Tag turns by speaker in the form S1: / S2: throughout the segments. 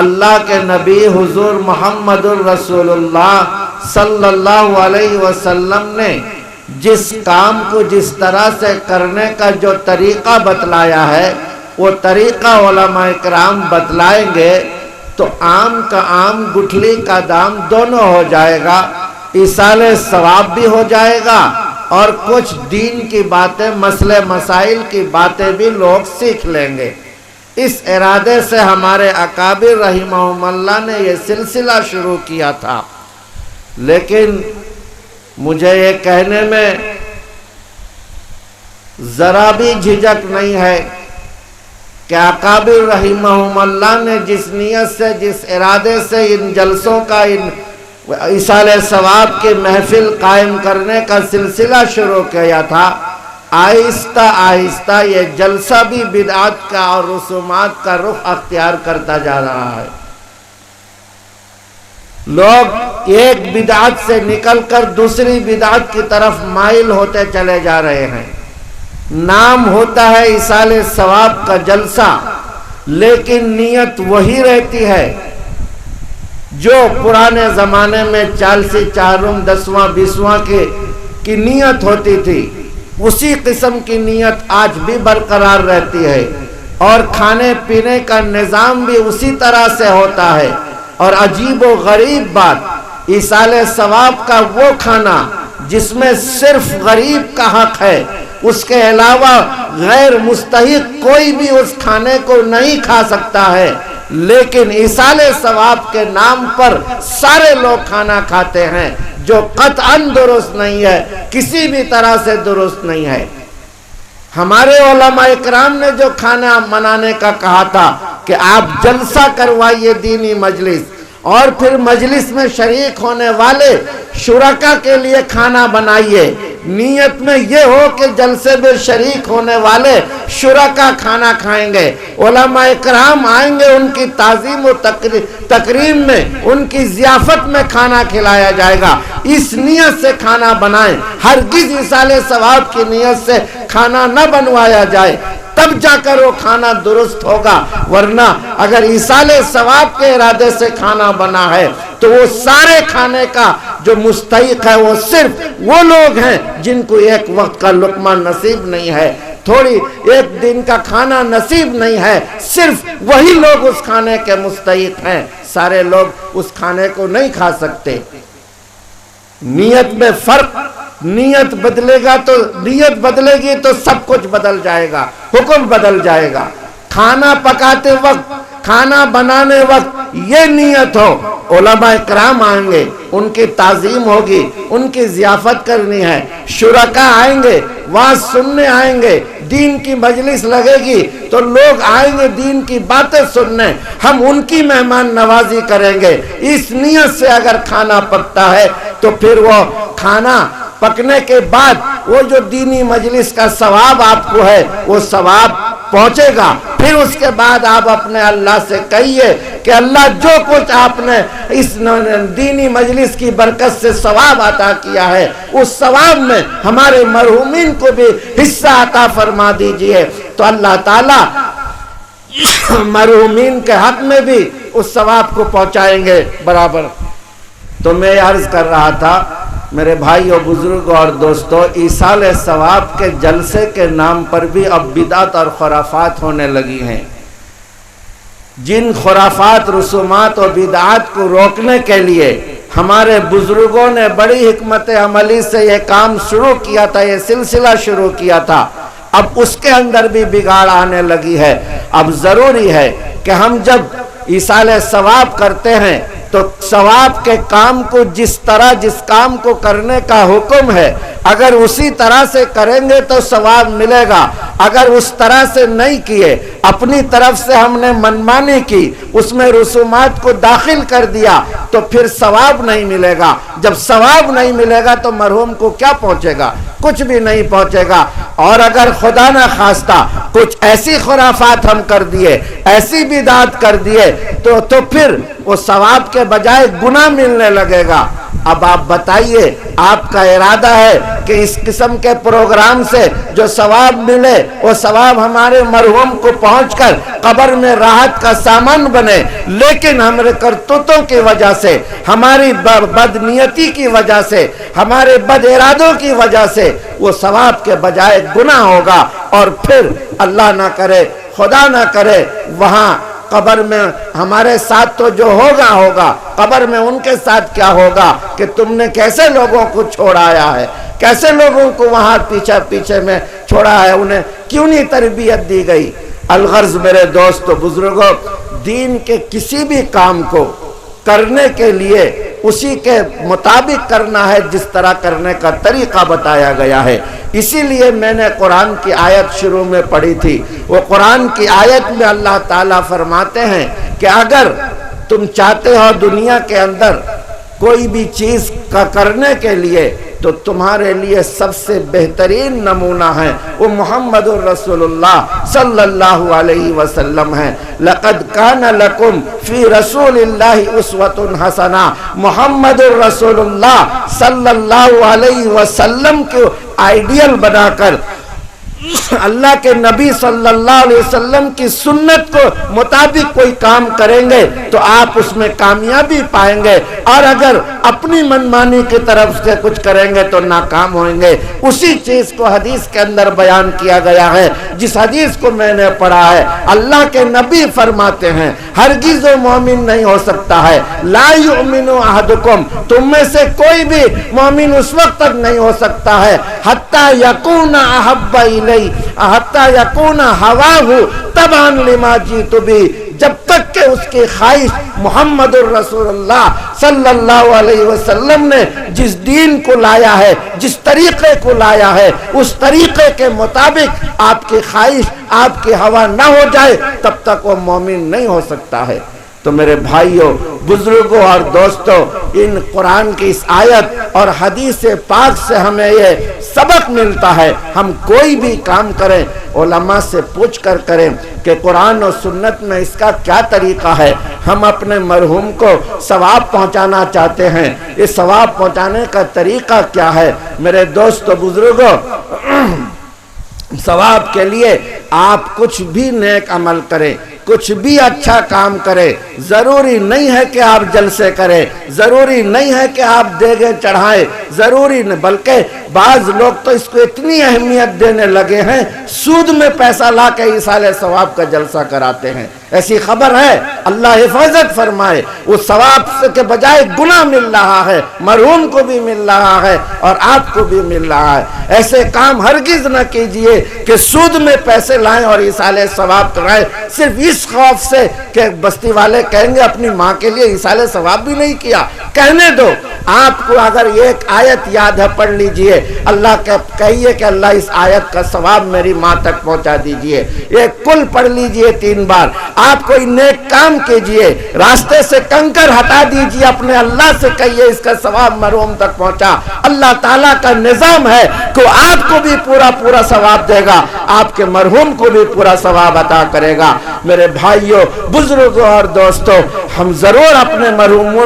S1: اللہ کے نبی حضور محمد الرسول اللہ صلی اللہ علیہ وسلم نے جس کام کو جس طرح سے کرنے کا جو طریقہ بتلایا ہے وہ طریقہ علماء کرام بتلائیں گے تو عام کا عام گٹھلی کا دام دونوں ہو جائے گا، ایصال ثواب بھی ہو جائے گا اور کچھ دین کی باتیں مسئلے مسائل کی باتیں بھی لوگ سیکھ لیں گے۔ اس ارادے سے ہمارے اکابر رحمہم اللہ نے یہ سلسلہ شروع کیا تھا، لیکن مجھے یہ کہنے میں ذرا بھی جھجک نہیں ہے کہ اکابر رحمہم اللہ نے جس نیت سے جس ارادے سے ان جلسوں کا ان ایصال ثواب کی محفل قائم کرنے کا سلسلہ شروع کیا تھا، آہستہ آہستہ یہ جلسہ بھی بدعات کا اور رسومات کا رخ اختیار کرتا جا رہا ہے۔ لوگ ایک بدعات سے نکل کر دوسری بدعات کی طرف مائل ہوتے چلے جا رہے ہیں۔ نام ہوتا ہے ایصال ثواب کا جلسہ، لیکن نیت وہی رہتی ہے جو پرانے زمانے میں چالسی چارم دسواں بیسواں کی نیت ہوتی تھی، اسی قسم کی نیت آج بھی برقرار رہتی ہے، اور کھانے پینے کا نظام بھی اسی طرح سے ہوتا ہے۔ اور عجیب و غریب بات، ایصال ثواب کا وہ کھانا جس میں صرف غریب کا حق ہے، اس کے علاوہ غیر مستحق کوئی بھی اس کھانے کو نہیں کھا سکتا ہے، لیکن ایصال ثواب کے نام پر سارے لوگ کھانا کھاتے ہیں جو قطعاً درست نہیں ہے، کسی بھی طرح سے درست نہیں ہے۔ ہمارے علماء اکرام نے جو کھانا منانے کا کہا تھا کہ آپ جلسہ کروائیے دینی مجلس، اور پھر مجلس میں شریک ہونے والے شرکا کے لیے کھانا بنائیے، نیت میں یہ ہو کہ جلسے میں شریک ہونے والے شرکا کھانا کھائیں گے، علماء اکرام آئیں گے، ان کی تعظیم و تکریم میں ان کی ضیافت میں کھانا کھلایا جائے گا، اس نیت سے کھانا بنائیں، ہرگز ایصال ثواب کی نیت سے کھانا نہ بنوایا جائے، تب جا کر وہ کھانا درست ہوگا۔ ورنہ اگر ایصال ثواب کے ارادے سے کھانا بنا ہے تو وہ سارے کھانے کا جو مستحق ہے وہ صرف وہ لوگ ہیں جن کو ایک وقت کا لقمہ نصیب نہیں ہے، تھوڑی ایک دن کا کھانا نصیب نہیں ہے، صرف وہی لوگ اس کھانے کے مستحق ہیں، سارے لوگ اس کھانے کو نہیں کھا سکتے۔ نیت میں فرق، نیت بدلے گی تو سب کچھ بدل جائے گا، حکم بدل جائے گا۔ کھانا پکاتے وقت، کھانا بنانے وقت یہ نیت ہو، علماء کرام آئیں گے، ان کی تعظیم ہوگی، ان کی ضیافت کرنی ہے، شرکا آئیں گے، واعظ سننے آئیں گے، دین کی مجلس لگے گی تو لوگ آئیں گے دین کی باتیں سننے، ہم ان کی مہمان نوازی کریں گے۔ اس نیت سے اگر کھانا پکتا ہے تو پھر وہ کھانا پکنے کے بعد وہ جو دینی مجلس کا ثواب آپ کو ہے وہ ثواب پہنچے گا۔ پھر اس کے بعد آپ اپنے اللہ سے کہیے کہ اللہ جو کچھ آپ نے اس دینی مجلس کی برکت سے ثواب عطا کیا ہے اس ثواب میں ہمارے مرحومین کو بھی حصہ عطا فرما دیجئے، تو اللہ تعالیٰ مرحومین کے حق میں بھی اس ثواب کو پہنچائیں گے برابر۔ تو میں عرض کر رہا تھا میرے بھائیوں، بزرگوں اور دوستوں، ایصال ثواب کے جلسے کے نام پر بھی اب بدعت اور خرافات ہونے لگی ہیں۔ جن خرافات، رسومات اور بدعات کو روکنے کے لیے ہمارے بزرگوں نے بڑی حکمت عملی سے یہ کام شروع کیا تھا، یہ سلسلہ شروع کیا تھا، اب اس کے اندر بھی بگاڑ آنے لگی ہے۔ اب ضروری ہے کہ ہم جب ایصال ثواب کرتے ہیں تو ثواب کے کام کو جس کام کو کرنے کا حکم ہے اگر اسی طرح سے کریں گے تو ثواب ملے گا، اگر اس طرح سے نہیں کیے، اپنی طرف سے ہم نے منمانی کی، اس میں رسومات کو داخل کر دیا تو پھر ثواب نہیں ملے گا۔ جب ثواب نہیں ملے گا تو مرحوم کو کیا پہنچے گا؟ کچھ بھی نہیں پہنچے گا۔ اور اگر خدا نہ خواستہ کچھ ایسی خرافات ہم کر دیے، ایسی بدعات کر دیے تو پھر وہ ثواب کے بجائے گناہ ملنے لگے گا۔ اب آپ بتائیے آپ کا ارادہ ہے کہ اس قسم کے پروگرام سے جو ثواب ملے وہ ثواب ہمارے مرحوم کو پہنچ کر قبر میں راحت کا سامان بنے، لیکن ہمارے کرتوتوں کی وجہ سے، ہماری بدنیتی کی وجہ سے، ہمارے بد ارادوں کی وجہ سے وہ ثواب کے بجائے گناہ ہوگا، اور پھر اللہ نہ کرے، خدا نہ کرے، وہاں قبر میں ہمارے ساتھ تو جو ہوگا قبر میں ان کے ساتھ کیا ہوگا کہ تم نے کیسے لوگوں کو چھوڑایا ہے، کیسے لوگوں کو وہاں پیچھے میں چھوڑا ہے، انہیں کیوں نہیں تربیت دی گئی۔ الغرض میرے دوستو بزرگوں، دین کے کسی بھی کام کو کرنے کے لیے اسی کے مطابق کرنا ہے جس طرح کرنے کا طریقہ بتایا گیا ہے۔ اسی لیے میں نے قرآن کی آیت شروع میں پڑھی تھی، وہ قرآن کی آیت میں اللہ تعالیٰ فرماتے ہیں کہ اگر تم چاہتے ہو دنیا کے اندر کوئی بھی چیز کا کرنے کے لیے تو تمہارے لیے سب سے بہترین نمونہ ہے وہ محمد الرسول اللہ صلی اللہ علیہ وسلم ہے۔ لقد کان لکم فی رسول اللہ اسوۃ حسنہ، محمد الرسول اللہ صلی اللہ علیہ وسلم کو آئیڈیل بنا کر اللہ کے نبی صلی اللہ علیہ وسلم کی سنت کو مطابق کوئی کام کریں گے تو آپ اس میں کامیابی پائیں گے، اور اگر اپنی منمانی کی طرف سے کچھ کریں گے تو ناکام ہوئیں گے۔ اسی چیز کو حدیث کے اندر بیان کیا گیا ہے، جس حدیث کو میں نے پڑھا ہے، اللہ کے نبی فرماتے ہیں ہرگز وہ مومن نہیں ہو سکتا ہے، لا یؤمن احدکم، تم میں سے کوئی بھی مومن اس وقت تک نہیں ہو سکتا ہے حتی یکون احب الیہ، حتی یکون ہواہ تبعا لما جئت بہ، جب تک کہ اس کی خواہش محمد الرسول اللہ صلی اللہ علیہ وسلم نے جس دین کو لایا ہے، جس طریقے کو لایا ہے، اس طریقے کے مطابق آپ کی خواہش، آپ کی ہوا نہ ہو جائے تب تک وہ مومن نہیں ہو سکتا ہے۔ تو میرے بھائیوں، بزرگوں اور دوستوں، ان قرآن کی اس آیت اور حدیث پاک سے ہمیں یہ سبق ملتا ہے، ہم کوئی بھی کام کریں علماء سے پوچھ کر کریں کہ قرآن و سنت میں اس کا کیا طریقہ ہے۔ ہم اپنے مرحوم کو ثواب پہنچانا چاہتے ہیں، اس ثواب پہنچانے کا طریقہ کیا ہے؟ میرے دوستو بزرگوں، ثواب کے لیے آپ کچھ بھی نیک عمل کریں، کچھ بھی اچھا کام کرے، ضروری نہیں ہے کہ آپ جلسے کریں، ضروری نہیں ہے کہ آپ دیگیں چڑھائیں، ضروری نہیں، بلکہ بعض لوگ تو اس کو اتنی اہمیت دینے لگے ہیں سود میں پیسہ لا کے ایصال ثواب کا جلسہ کراتے ہیں۔ ایسی خبر ہے، اللہ حفاظت فرمائے، وہ ثواب کے بجائے گناہ مل رہا ہے، مرحوم کو بھی مل رہا ہے اور آپ کو بھی مل رہا ہے۔ ایسے کام ہرگز نہ کیجئے کہ سود میں پیسے لائیں اور ایصال ثواب کرائیں، صرف اس خوف سے کہ بستی والے کہیں گے اپنی ماں کے لیے ایصال ثواب بھی نہیں کیا۔ کہنے دو، آپ کو اگر ایک آیت یاد ہے پڑھ لیجئے، اللہ کا کہیے کہ اللہ اس آیت کا ثواب میری ماں تک پہنچا دیجئے، ایک کل پڑھ لیجئے 3 بار۔ آپ کوئی نیک کام کیجئے، راستے سے کنکر ہٹا دیجئے، اپنے اللہ سے کہیے اس کا ثواب مرحوم تک پہنچا۔ اللہ تعالیٰ کا نظام ہے کہ آپ کو بھی پورا ثواب دے گا، آپ کے مرحوم کو بھی پورا ثواب عطا کرے گا۔ میرے بھائیوں، بزرگوں اور دوستوں، ہم ضرور اپنے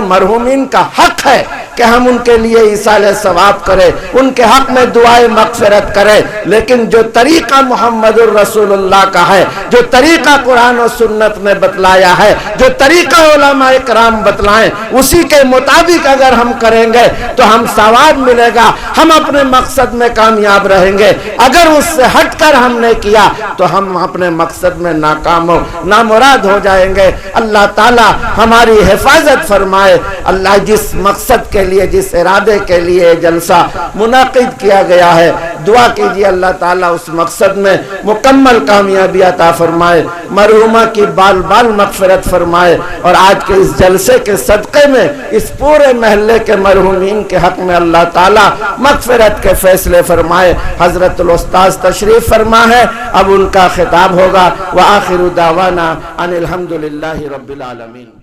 S1: مرحومین کا حق ہے کہ ہم ان کے لیے ایصال ثواب کریں، ان کے حق میں دعائیں مغفرت کریں، لیکن جو طریقہ محمد الرسول اللہ کا ہے، جو طریقہ قرآن و سنت میں بتلایا ہے، جو طریقہ علماء کرام بتلائیں، اسی کے مطابق اگر ہم کریں گے تو ہم ثواب ملے گا، ہم اپنے مقصد میں کامیاب رہیں گے۔ اگر اس سے ہٹ کر ہم نے کیا تو ہم اپنے مقصد میں ناکام ہو نامراد ہو جائیں گے۔ اللہ تعالی ہماری حفاظت فرمائے۔ اللہ جس مقصد کے لیے، جس ارادے کے لیے جلسہ منعقد کیا گیا ہے، دعا کیجیے اللہ تعالیٰ اس مقصد میں مکمل کامیابی عطا فرمائے، مرحومہ کی بال بال مغفرت فرمائے، اور آج کے اس جلسے کے صدقے میں اس پورے محلے کے مرحومین کے حق میں اللہ تعالیٰ مغفرت کے فیصلے فرمائے۔ حضرت الاستاذ تشریف فرما ہے، اب ان کا خطاب ہوگا۔ وآخر دعوانا ان الحمدللہ رب العالمین۔